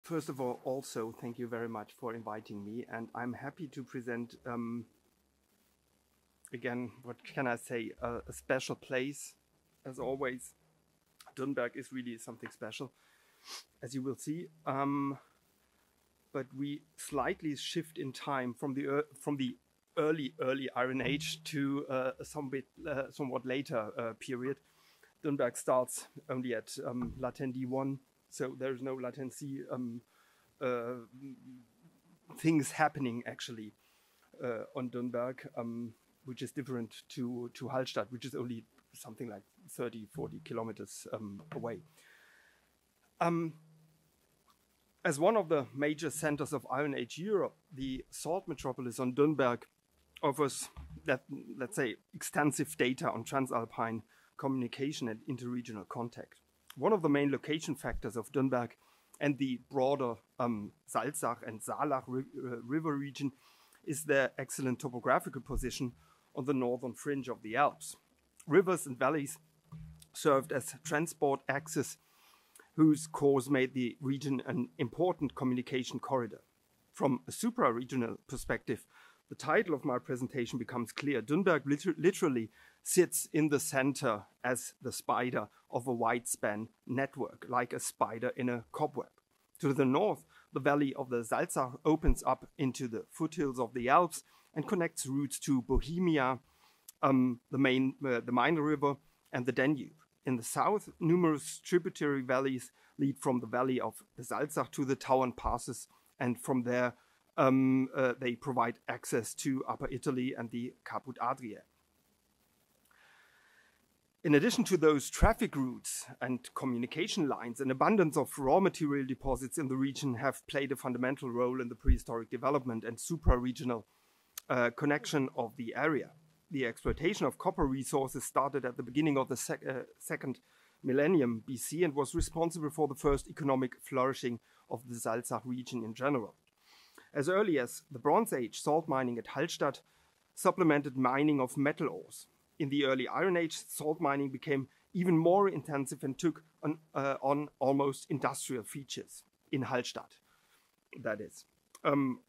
First of all, also, thank you very much for inviting me, and I'm happy to present, again, what can I say, a special place. As always, Dürrnberg is really something special, as you will see. But we slightly shift in time from the early Iron Age to a somewhat later period. Dürrnberg starts only at Latin D1, so there's no Latin C things happening actually on Dürrnberg, which is different to Hallstatt, which is only something like 30-40 kilometers away. As one of the major centers of Iron Age Europe, the salt metropolis on Dürrnberg offers, let's say, extensive data on transalpine communication and interregional contact. One of the main location factors of Dürrnberg and the broader Salzach and Saalach river region is their excellent topographical position on the northern fringe of the Alps. Rivers and valleys served as transport axes whose course made the region an important communication corridor. From a supra-regional perspective, the title of my presentation becomes clear. Dürrnberg literally sits in the center as the spider of a wide-span network, like a spider in a cobweb. To the north, the valley of the Salzach opens up into the foothills of the Alps and connects routes to Bohemia, the Main River, and the Danube. In the south, numerous tributary valleys lead from the valley of the Salzach to the Tauern passes, and from there they provide access to Upper Italy and the Caput Adriae. In addition to those traffic routes and communication lines, an abundance of raw material deposits in the region have played a fundamental role in the prehistoric development and supra-regional connection of the area. The exploitation of copper resources started at the beginning of the second millennium BC and was responsible for the first economic flourishing of the Salzach region in general. As early as the Bronze Age, salt mining at Hallstatt supplemented mining of metal ores. In the early Iron Age, salt mining became even more intensive and took on almost industrial features in Hallstatt, that is.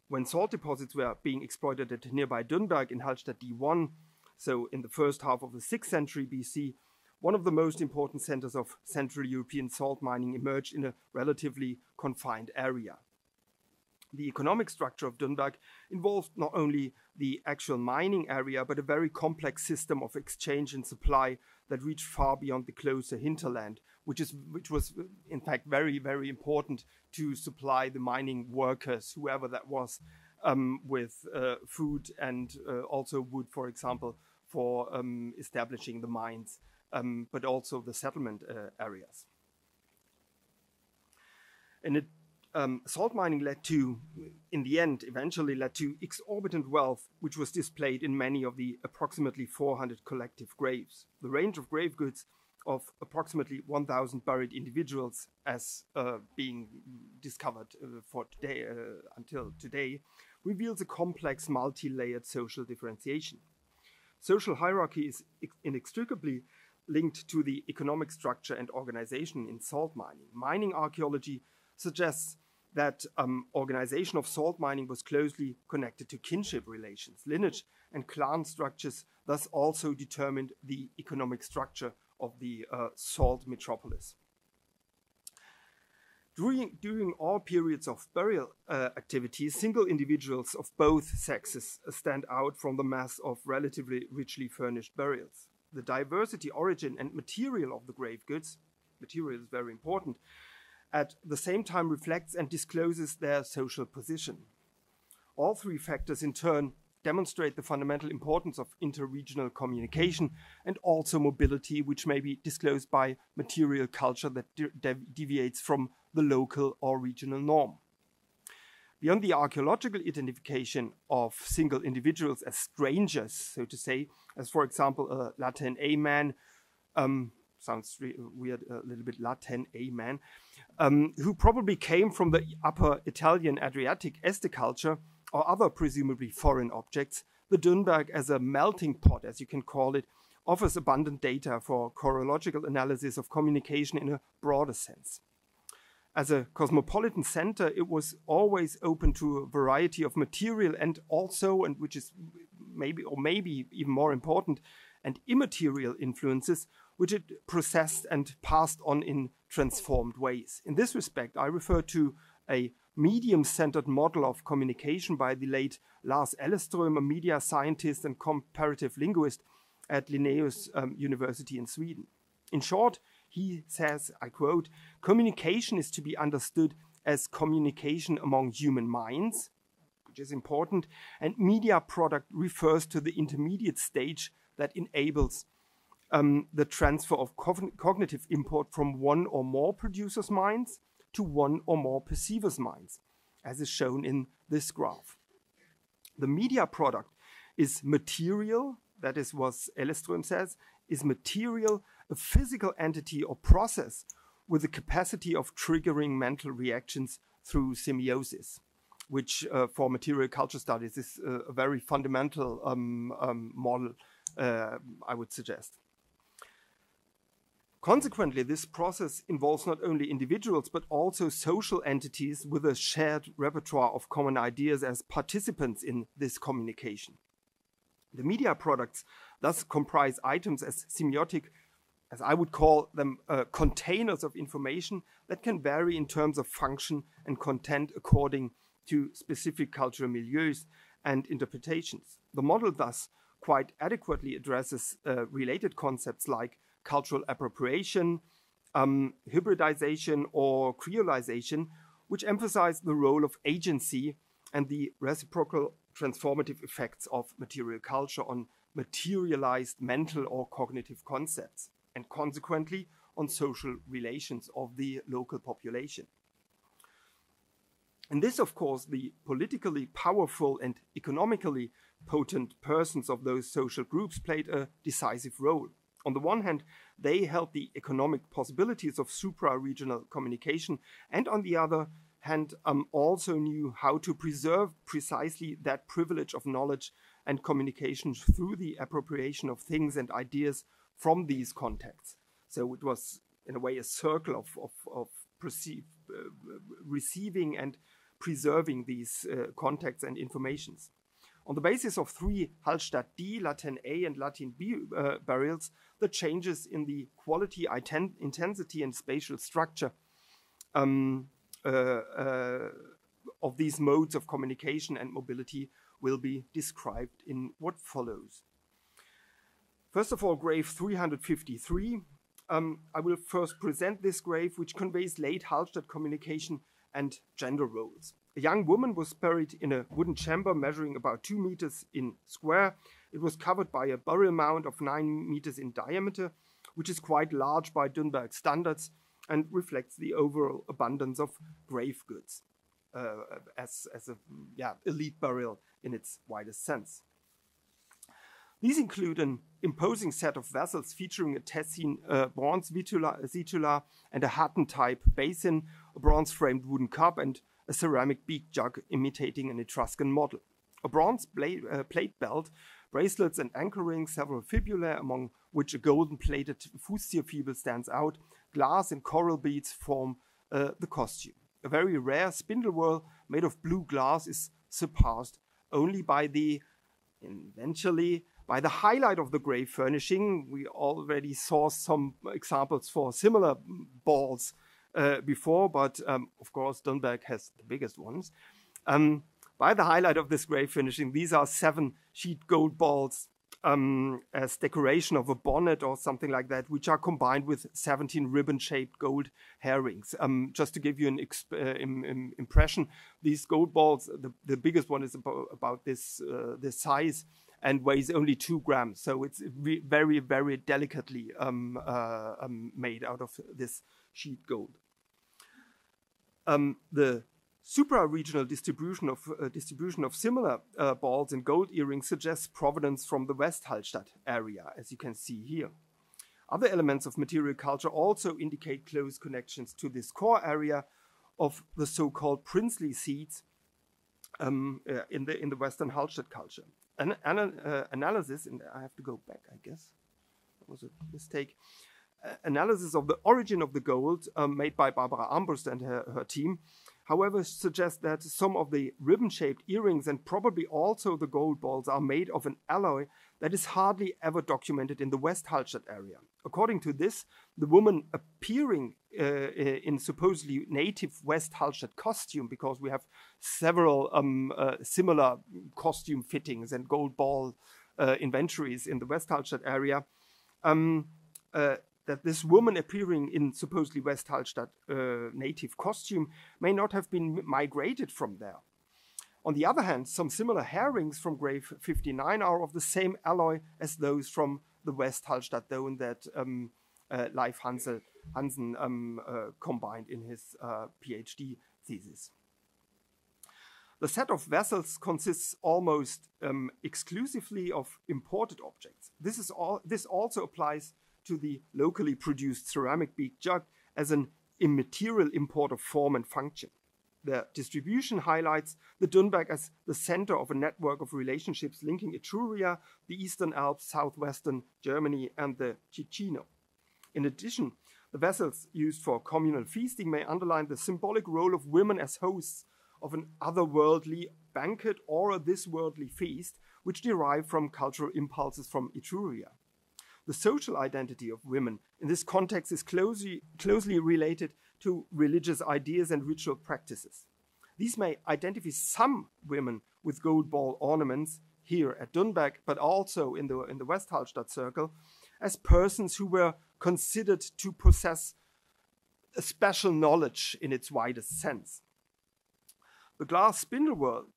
When salt deposits were being exploited at nearby Dürrnberg in Hallstatt D1, so in the first half of the 6th century BC, one of the most important centers of Central European salt mining emerged in a relatively confined area. The economic structure of Dürrnberg involved not only the actual mining area, but a very complex system of exchange and supply that reached far beyond the closer hinterland, which was in fact very, very important to supply the mining workers, whoever that was, with food and also wood, for example, for establishing the mines, but also the settlement areas. And salt mining eventually led to exorbitant wealth, which was displayed in many of the approximately 400 collective graves. The range of grave goods of approximately 1,000 buried individuals, as being discovered for today until today, reveals a complex, multi-layered social differentiation. Social hierarchy is inextricably linked to the economic structure and organization in salt mining. Mining archaeology suggests that organization of salt mining was closely connected to kinship relations. Lineage and clan structures thus also determined the economic structure of the salt metropolis. During all periods of burial activities, single individuals of both sexes stand out from the mass of relatively richly furnished burials. The diversity, origin, and material of the grave goods, material is very important, at the same time reflects and discloses their social position. All three factors in turn demonstrate the fundamental importance of interregional communication and also mobility, which may be disclosed by material culture that deviates from the local or regional norm. Beyond the archaeological identification of single individuals as strangers, so to say, as for example a Latin A man, sounds weird, a little bit Latin A man, who probably came from the upper Italian Adriatic Este culture or other presumably foreign objects, the Dürrnberg as a melting pot, as you can call it, offers abundant data for chorological analysis of communication in a broader sense. As a cosmopolitan center, it was always open to a variety of material and also, and which is maybe even more important, and immaterial influences, which it processed and passed on in transformed ways. In this respect, I refer to a medium-centered model of communication by the late Lars Elleström, a media scientist and comparative linguist at Linnaeus University in Sweden. In short, he says, I quote, "Communication is to be understood as communication among human minds," which is important, and media product refers to the intermediate stage that enables the transfer of cognitive import from one or more producers' minds to one or more perceivers' minds, as is shown in this graph. The media product is material, that is what Elleström says, is material, a physical entity or process with the capacity of triggering mental reactions through semiosis, which for material culture studies is a very fundamental model, I would suggest. Consequently, this process involves not only individuals, but also social entities with a shared repertoire of common ideas as participants in this communication. The media products thus comprise items as semiotic, as I would call them, containers of information that can vary in terms of function and content according to specific cultural milieus and interpretations. The model thus quite adequately addresses related concepts like cultural appropriation, hybridization, or creolization, which emphasize the role of agency and the reciprocal transformative effects of material culture on materialized mental or cognitive concepts, and consequently on social relations of the local population. In this, of course, the politically powerful and economically potent persons of those social groups played a decisive role. On the one hand, they held the economic possibilities of supra-regional communication, and on the other hand, also knew how to preserve precisely that privilege of knowledge and communication through the appropriation of things and ideas from these contexts. So it was, in a way, a circle of receiving and preserving these contacts and informations. On the basis of three Hallstatt D, Latin A, and Latin B burials, the changes in the quality, intensity, and spatial structure of these modes of communication and mobility will be described in what follows. First of all, grave 353. I will first present this grave, which conveys late Hallstatt communication and gender roles. A young woman was buried in a wooden chamber measuring about 2 meters in square. It was covered by a burial mound of 9 meters in diameter, which is quite large by Dürrnberg standards and reflects the overall abundance of grave goods as a elite burial in its widest sense. These include an imposing set of vessels featuring a Tessin bronze vitula and a Hatton-type basin, a bronze-framed wooden cup, and a ceramic beak jug imitating an Etruscan model. A bronze plate belt, bracelets and anchor rings, several fibulae, among which a golden-plated Fußzierfibel stands out. Glass and coral beads form the costume. A very rare spindle whirl made of blue glass is surpassed only by the highlight of the grave furnishing. We already saw some examples for similar balls before, but of course Dürrnberg has the biggest ones. By the highlight of this grave finishing, these are 7 sheet gold balls as decoration of a bonnet or something like that, which are combined with 17 ribbon-shaped gold hair rings. Just to give you an impression, these gold balls, the biggest one is about this size and weighs only 2 grams. So it's very, very delicately made out of this sheet gold. The supra-regional distribution of similar balls and gold earrings suggests provenance from the West Hallstatt area, as you can see here. Other elements of material culture also indicate close connections to this core area of the so-called princely seats in the Western Hallstatt culture. An analysis, and I have to go back, I guess. That was a mistake. analysis of the origin of the gold made by Barbara Armbrust and her team, however, suggests that some of the ribbon-shaped earrings and probably also the gold balls are made of an alloy that is hardly ever documented in the West Hallstatt area. According to this, the woman appearing in supposedly native West Hallstatt costume, because we have several similar costume fittings and gold ball inventories in the West Hallstatt area, that this woman appearing in supposedly West Hallstatt native costume may not have been migrated from there. On the other hand, some similar hair rings from grave 59 are of the same alloy as those from the West Hallstatt dome that Leif Hansen combined in his PhD thesis. The set of vessels consists almost exclusively of imported objects. This also applies to the locally produced ceramic beak jug as an immaterial import of form and function. The distribution highlights the Dürrnberg as the center of a network of relationships linking Etruria, the Eastern Alps, southwestern Germany, and the Ticino. In addition, the vessels used for communal feasting may underline the symbolic role of women as hosts of an otherworldly banquet or a this-worldly feast, which derive from cultural impulses from Etruria. The social identity of women in this context is closely related to religious ideas and ritual practices. These may identify some women with gold ball ornaments here at Dürrnberg, but also in the West Hallstatt circle, as persons who were considered to possess a special knowledge in its widest sense. The glass spindle world,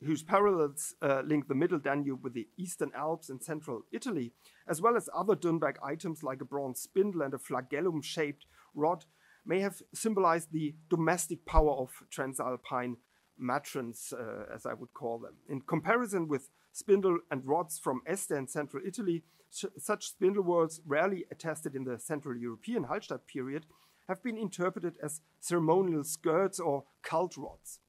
whose parallels link the Middle Danube with the Eastern Alps and central Italy, as well as other Dürrnberg items like a bronze spindle and a flagellum-shaped rod, may have symbolized the domestic power of Transalpine matrons, as I would call them. In comparison with spindle and rods from Este and central Italy, such spindle whorls, rarely attested in the Central European Hallstatt period, have been interpreted as ceremonial skirts or cult rods,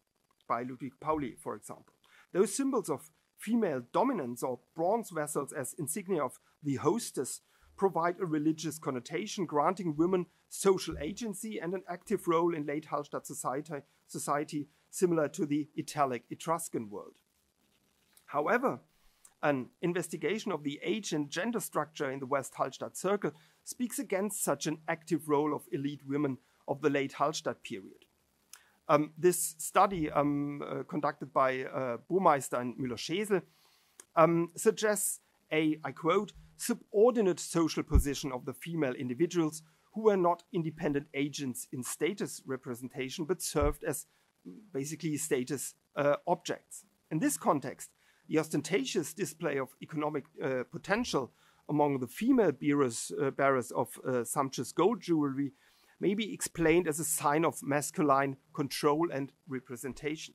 by Ludwig Pauli, for example. Those symbols of female dominance or bronze vessels as insignia of the hostess provide a religious connotation, granting women social agency and an active role in late Hallstatt society similar to the Italic Etruscan world. However, an investigation of the age and gender structure in the West Hallstatt circle speaks against such an active role of elite women of the late Hallstatt period. This study conducted by Burmeister and Müller-Schesel suggests a, I quote, subordinate social position of the female individuals who were not independent agents in status representation but served as basically status objects. In this context, the ostentatious display of economic potential among the female bearers of sumptuous gold jewelry may be explained as a sign of masculine control and representation.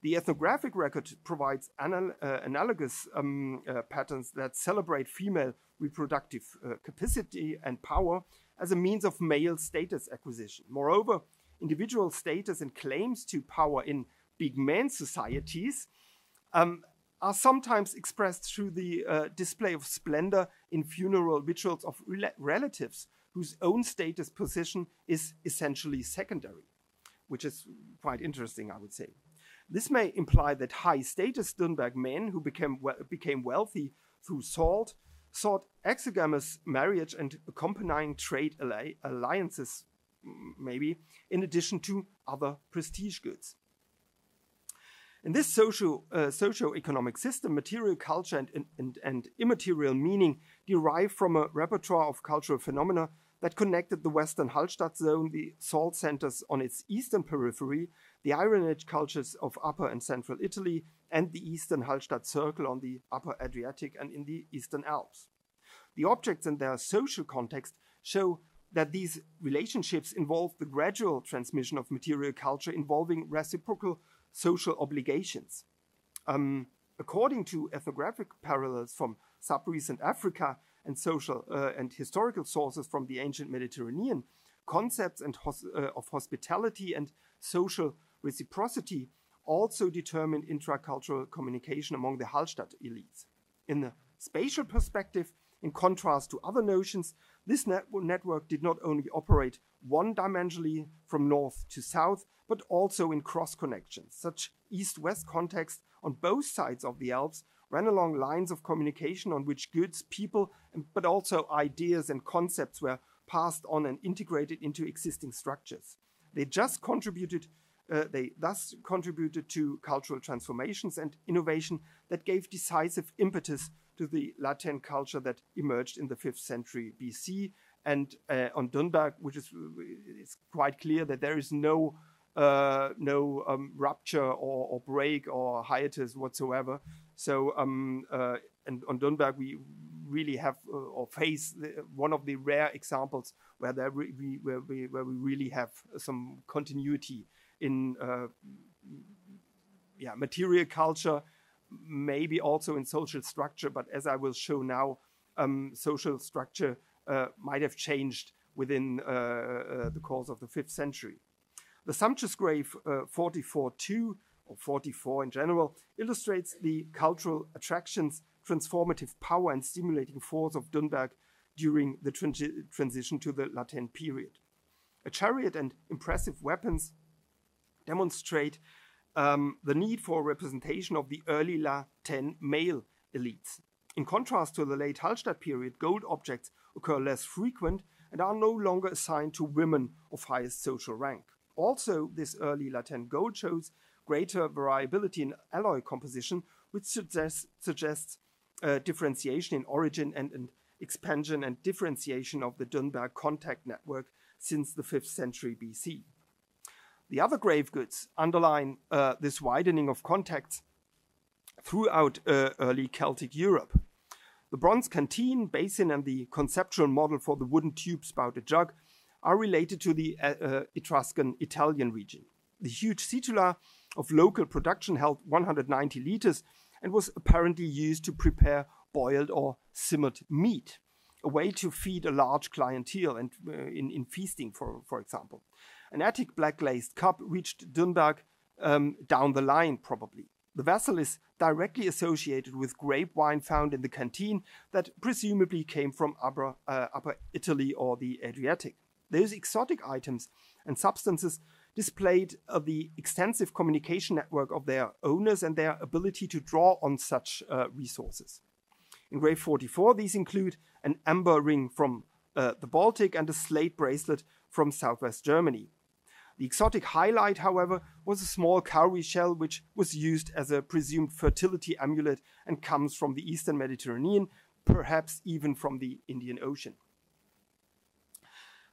The ethnographic record provides analogous patterns that celebrate female reproductive capacity and power as a means of male status acquisition. Moreover, individual status and claims to power in big man societies are sometimes expressed through the display of splendor in funeral rituals of relatives whose own status position is essentially secondary, which is quite interesting, I would say. This may imply that high-status Dürrnberg men who became wealthy through sought exogamous marriage and accompanying trade alliances, maybe, in addition to other prestige goods. In this socio-economic system, material culture and immaterial meaning derive from a repertoire of cultural phenomena that connected the Western Hallstatt zone, the salt centers on its eastern periphery, the Iron Age cultures of Upper and Central Italy, and the Eastern Hallstatt circle on the Upper Adriatic and in the Eastern Alps. The objects and their social context show that these relationships involve the gradual transmission of material culture involving reciprocal social obligations. According to ethnographic parallels from sub-recent Africa and social and historical sources from the ancient Mediterranean, concepts of hospitality and social reciprocity also determined intracultural communication among the Hallstatt elites. In the spatial perspective, in contrast to other notions, This network did not only operate one-dimensionally from north to south, but also in cross-connections. Such east-west context on both sides of the Alps ran along lines of communication on which goods, people, but also ideas and concepts were passed on and integrated into existing structures. They thus contributed to cultural transformations and innovation that gave decisive impetus to the Latin culture that emerged in the 5th century BC. And on Dürrnberg, which is it's quite clear that there is no rupture or break or hiatus whatsoever. So and on Dürrnberg, we really have or face one of the rare examples where we really have some continuity in material culture, maybe also in social structure. But as I will show now, social structure might have changed within the course of the 5th century. The sumptuous grave 44-2, or 44 in general, illustrates the cultural attractions, transformative power and stimulating force of Dürrnberg during the transition to the Latin period. A chariot and impressive weapons demonstrate the need for representation of the early Latin male elites. In contrast to the late Hallstatt period, gold objects occur less frequent and are no longer assigned to women of highest social rank. Also, this early Latin gold shows greater variability in alloy composition, which suggests differentiation in origin and expansion and differentiation of the Dürrnberg contact network since the 5th century BC. The other grave goods underline this widening of contacts throughout early Celtic Europe. The bronze canteen, basin, and the conceptual model for the wooden tube-spouted jug are related to the Etruscan Italian region. The huge situla of local production held 190 liters and was apparently used to prepare boiled or simmered meat, a way to feed a large clientele and in feasting, for example. An Attic black-glazed cup reached Dürrnberg down the line, probably. The vessel is directly associated with grape wine found in the canteen that presumably came from Upper Italy or the Adriatic. Those exotic items and substances displayed the extensive communication network of their owners and their ability to draw on such resources. In grave 44, these include an amber ring from the Baltic and a slate bracelet from southwest Germany. The exotic highlight, however, was a small cowrie shell which was used as a presumed fertility amulet and comes from the eastern Mediterranean, perhaps even from the Indian Ocean.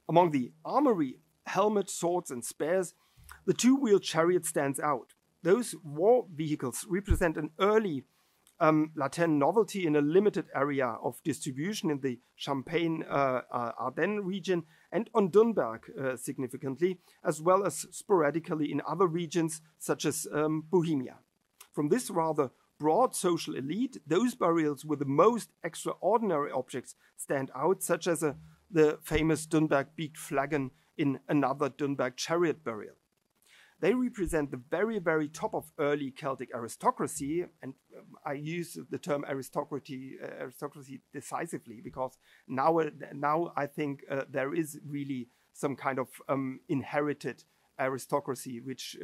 Among the armory, helmet, swords, and spears, the two-wheeled chariot stands out. Those war vehicles represent an early Latin novelty in a limited area of distribution in the Champagne-Ardenne region and on Dürrnberg significantly, as well as sporadically in other regions such as Bohemia. From this rather broad social elite, those burials with the most extraordinary objects stand out, such as the famous Dürrnberg beaked flagon in another Dürrnberg chariot burial. They represent the very, very top of early Celtic aristocracy, and I use the term aristocracy decisively because now I think there is really some kind of inherited aristocracy which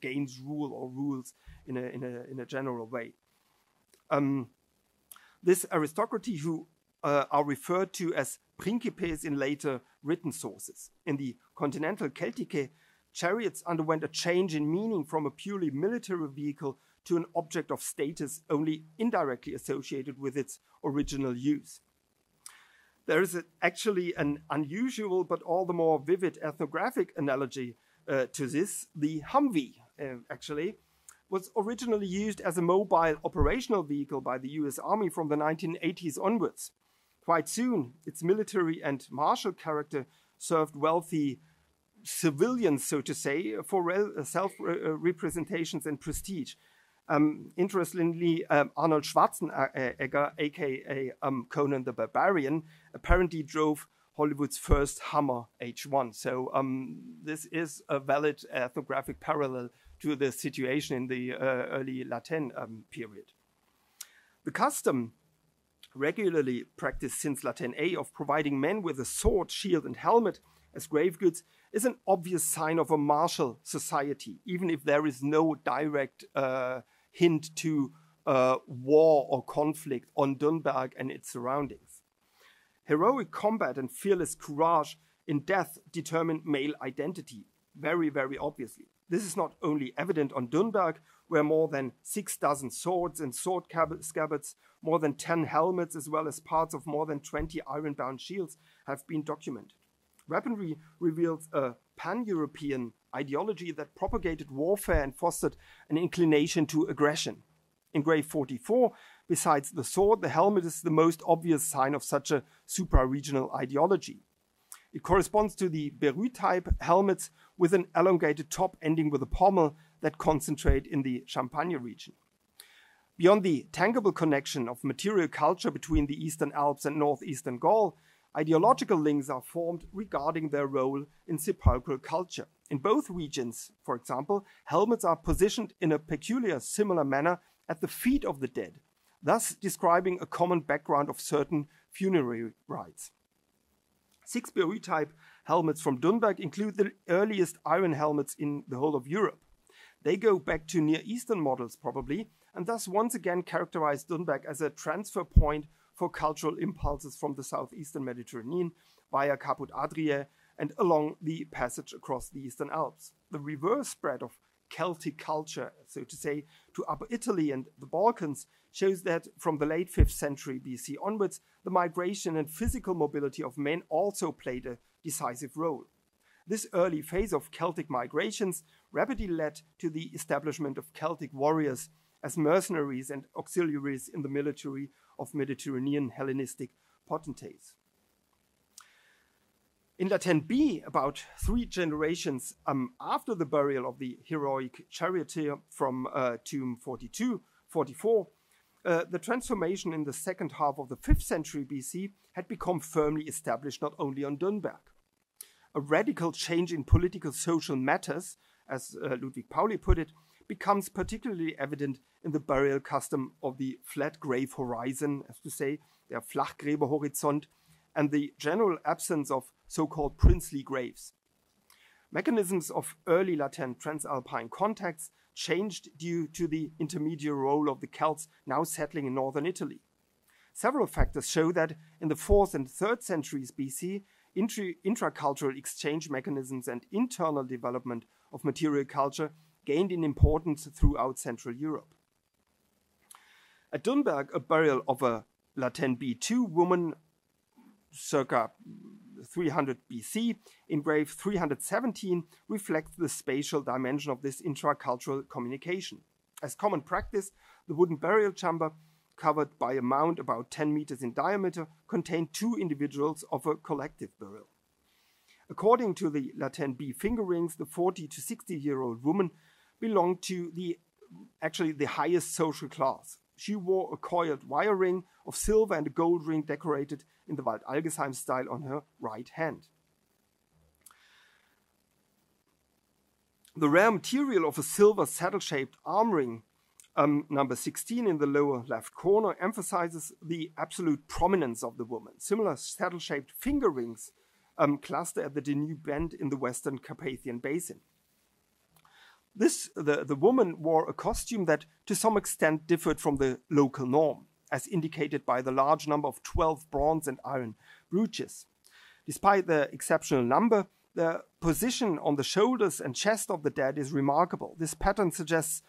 gains rule or rules in a general way. This aristocracy who are referred to as principes in later written sources. In the continental Celtic, chariots underwent a change in meaning from a purely military vehicle to an object of status only indirectly associated with its original use. There is actually an unusual but all the more vivid ethnographic analogy to this. The Humvee, actually, was originally used as a mobile operational vehicle by the US Army from the 1980s onwards. Quite soon, its military and martial character served wealthy civilians, so to say, for self-representations and prestige. Interestingly, Arnold Schwarzenegger, aka Conan the Barbarian, apparently drove Hollywood's first Hummer H1. So this is a valid ethnographic parallel to the situation in the early Latin period. The custom regularly practiced since Latin A of providing men with a sword, shield, and helmet as grave goods is an obvious sign of a martial society, even if there is no direct hint to war or conflict on Dürrnberg and its surroundings. Heroic combat and fearless courage in death determine male identity, very, very obviously. This is not only evident on Dürrnberg, where more than 6 dozen swords and sword scabbards, more than 10 helmets, as well as parts of more than 20 iron-bound shields have been documented. Weaponry reveals a pan-European ideology that propagated warfare and fostered an inclination to aggression. In grave 44, besides the sword, the helmet is the most obvious sign of such a supra-regional ideology. It corresponds to the Beru-type helmets with an elongated top ending with a pommel that concentrate in the Champagne region. Beyond the tangible connection of material culture between the Eastern Alps and northeastern Gaul, ideological links are formed regarding their role in sepulchral culture. In both regions, for example, helmets are positioned in a peculiar similar manner at the feet of the dead, thus describing a common background of certain funerary rites. 6 Beru-type helmets from Dürrnberg include the earliest iron helmets in the whole of Europe. They go back to Near Eastern models probably, and thus once again characterize Dürrnberg as a transfer point for cultural impulses from the southeastern Mediterranean via Caput Adriae and along the passage across the Eastern Alps. The reverse spread of Celtic culture, so to say, to Upper Italy and the Balkans shows that from the late 5th century BC onwards, the migration and physical mobility of men also played a decisive role. This early phase of Celtic migrations rapidly led to the establishment of Celtic warriors as mercenaries and auxiliaries in the military of Mediterranean Hellenistic potentates. In Latin B, about 3 generations after the burial of the heroic charioteer from tomb 44, the transformation in the second half of the 5th century BC had become firmly established not only on Dürrnberg. A radical change in political social matters, as Ludwig Pauli put it, becomes particularly evident in the burial custom of the flat grave horizon, as to say, der Flachgräberhorizont, and the general absence of so-called princely graves. Mechanisms of early Latin transalpine contacts changed due to the intermediate role of the Celts now settling in northern Italy. Several factors show that in the 4th and 3rd centuries BC, intracultural exchange mechanisms and internal development of material culture gained in importance throughout Central Europe. At Dürrnberg, a burial of a Latin B2 woman circa 300 BC in grave 317 reflects the spatial dimension of this intracultural communication. As common practice, the wooden burial chamber, covered by a mound about 10 meters in diameter, contained 2 individuals of a collective burial. According to the Latin B finger rings, the 40 to 60-year-old woman belonged to the highest social class. She wore a coiled wire ring of silver and a gold ring decorated in the Waldalgesheim style on her right hand. The rare material of a silver saddle-shaped arm ring, number 16 in the lower left corner, emphasizes the absolute prominence of the woman. Similar saddle-shaped finger rings cluster at the Danube bend in the western Carpathian basin. The woman wore a costume that to some extent differed from the local norm, as indicated by the large number of 12 bronze and iron brooches. Despite the exceptional number, the position on the shoulders and chest of the dead is remarkable. This pattern suggests,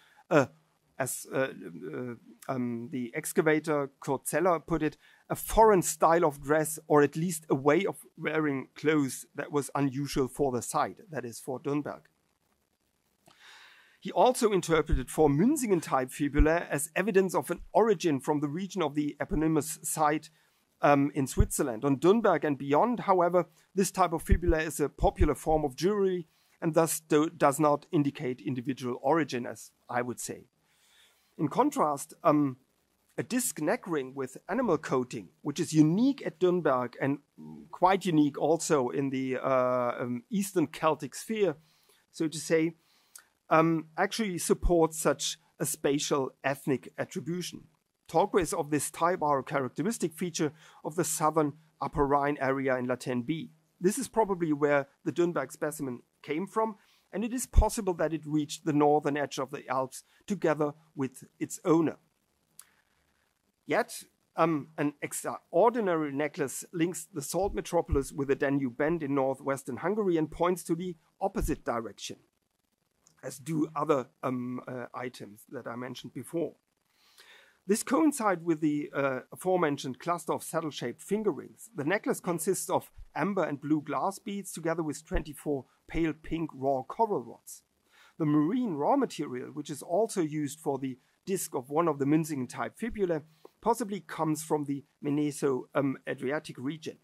as the excavator Kurt Zeller put it, a foreign style of dress, or at least a way of wearing clothes that was unusual for the site, that is for Dürrnberg. He also interpreted 4 Münzingen-type fibulae as evidence of an origin from the region of the eponymous site in Switzerland. On Dürrnberg and beyond, however, this type of fibula is a popular form of jewelry and thus does not indicate individual origin, as I would say. In contrast, a disc neck ring with animal coating, which is unique at Dürrnberg and quite unique also in the Eastern Celtic sphere, so to say, actually supports such a spatial ethnic attribution. Talkways of this type are a characteristic feature of the southern Upper Rhine area in Latin B. This is probably where the Dürrnberg specimen came from, and it is possible that it reached the northern edge of the Alps together with its owner. Yet, an extraordinary necklace links the salt metropolis with the Danube Bend in northwestern Hungary and points to the opposite direction, as do other items that I mentioned before. This coincides with the aforementioned cluster of saddle-shaped finger rings. The necklace consists of amber and blue glass beads together with 24 pale pink raw coral rods. The marine raw material, which is also used for the disc of one of the Münzingen-type fibulae, possibly comes from the Meso-Adriatic region.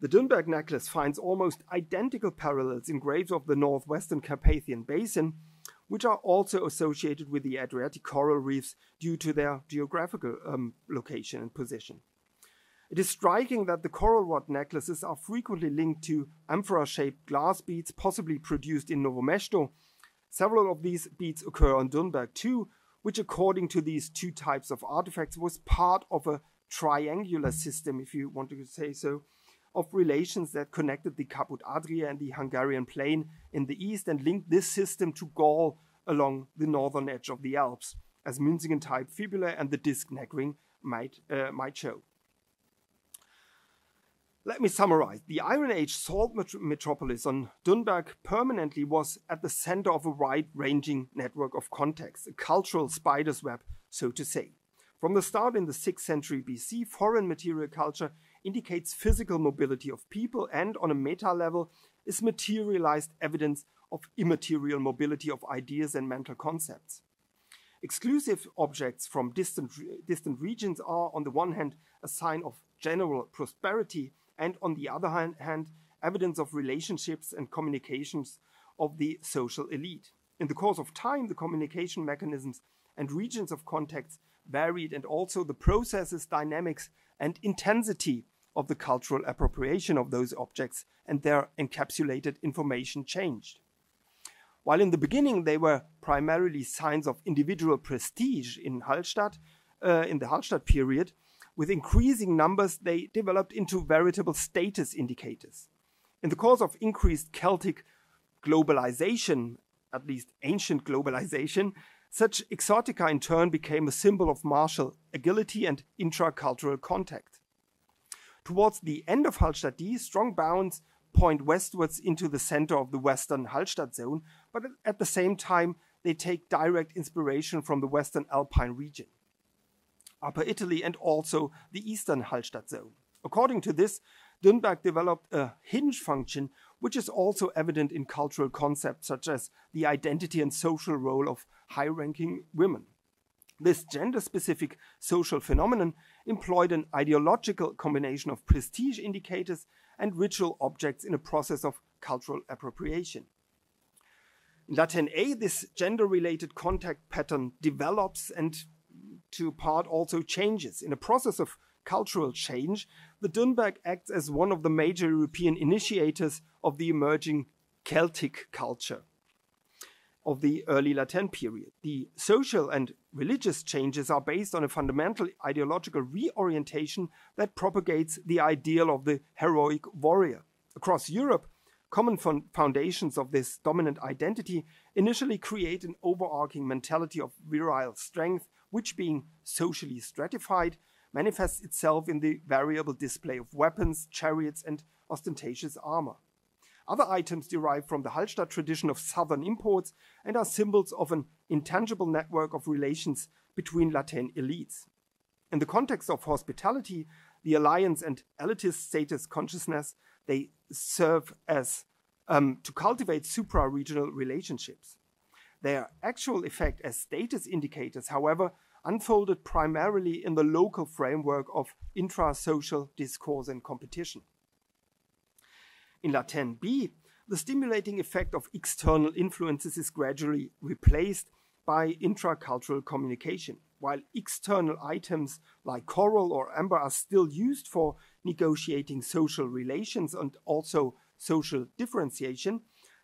The Dürrnberg necklace finds almost identical parallels in graves of the northwestern Carpathian Basin, which are also associated with the Adriatic coral reefs due to their geographical location and position. It is striking that the coral rod necklaces are frequently linked to amphora-shaped glass beads, possibly produced in Novo Mesto. Several of these beads occur on Dürrnberg too, which according to these two types of artifacts was part of a triangular system, if you want to say so, of relations that connected the Caput Adria and the Hungarian plain in the east and linked this system to Gaul along the northern edge of the Alps, as Münzingen-type fibula and the disc neck ring might show. Let me summarize. The Iron Age salt metropolis on Dürrnberg permanently was at the center of a wide-ranging network of contexts, a cultural spider's web, so to say. From the start in the 6th century BC, foreign material culture indicates physical mobility of people and, on a meta level, is materialized evidence of immaterial mobility of ideas and mental concepts. Exclusive objects from distant regions are, on the one hand, a sign of general prosperity, and on the other hand, evidence of relationships and communications of the social elite. In the course of time, the communication mechanisms and regions of contacts varied, and also the processes, dynamics, and intensity of the cultural appropriation of those objects and their encapsulated information changed. While in the beginning they were primarily signs of individual prestige in the Hallstatt period, with increasing numbers they developed into veritable status indicators. In the course of increased Celtic globalization, at least ancient globalization, such exotica in turn became a symbol of martial agility and intracultural contact. Towards the end of Hallstatt D, strong bounds point westwards into the center of the western Hallstatt zone, but at the same time they take direct inspiration from the western Alpine region, Upper Italy, and also the eastern Hallstatt zone. According to this, Dürrnberg developed a hinge function, which is also evident in cultural concepts such as the identity and social role of high-ranking women. This gender-specific social phenomenon employed an ideological combination of prestige indicators and ritual objects in a process of cultural appropriation. In Latin A, this gender-related contact pattern develops and to part also changes. In a process of cultural change, the Dürrnberg acts as one of the major European initiators of the emerging Celtic culture of the early Latin period. The social and religious changes are based on a fundamental ideological reorientation that propagates the ideal of the heroic warrior. Across Europe, common foundations of this dominant identity initially create an overarching mentality of virile strength, which, being socially stratified, manifests itself in the variable display of weapons, chariots, and ostentatious armor. Other items derive from the Hallstatt tradition of southern imports and are symbols of an intangible network of relations between Latin elites. In the context of hospitality, the alliance and elitist status consciousness, they serve as to cultivate supra-regional relationships. Their actual effect as status indicators, however, unfolded primarily in the local framework of intra-social discourse and competition. In Latin B, the stimulating effect of external influences is gradually replaced by intracultural communication. While external items like coral or amber are still used for negotiating social relations and also social differentiation,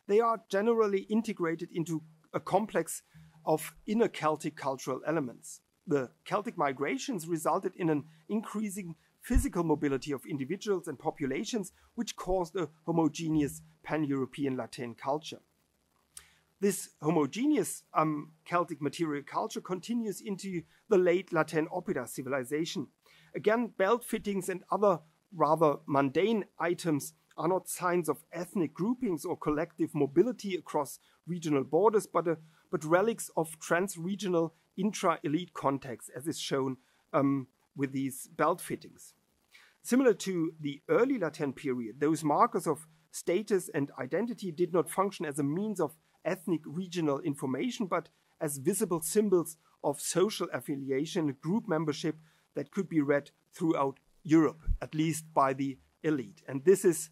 they are generally integrated into a complex of inner Celtic cultural elements. The Celtic migrations resulted in an increasing physical mobility of individuals and populations, which caused a homogeneous pan-European Latin culture. This homogeneous Celtic material culture continues into the late Latin Opera civilization. Again, belt fittings and other rather mundane items are not signs of ethnic groupings or collective mobility across regional borders, but relics of trans-regional intra-elite contexts, as is shown with these belt fittings. Similar to the early Latin period, those markers of status and identity did not function as a means of ethnic regional information, but as visible symbols of social affiliation and group membership that could be read throughout Europe, at least by the elite. And this is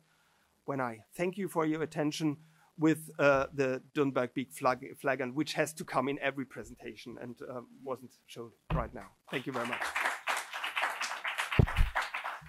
when I thank you for your attention with the Dürrnberg big flagon, which has to come in every presentation and wasn't shown right now. Thank you very much.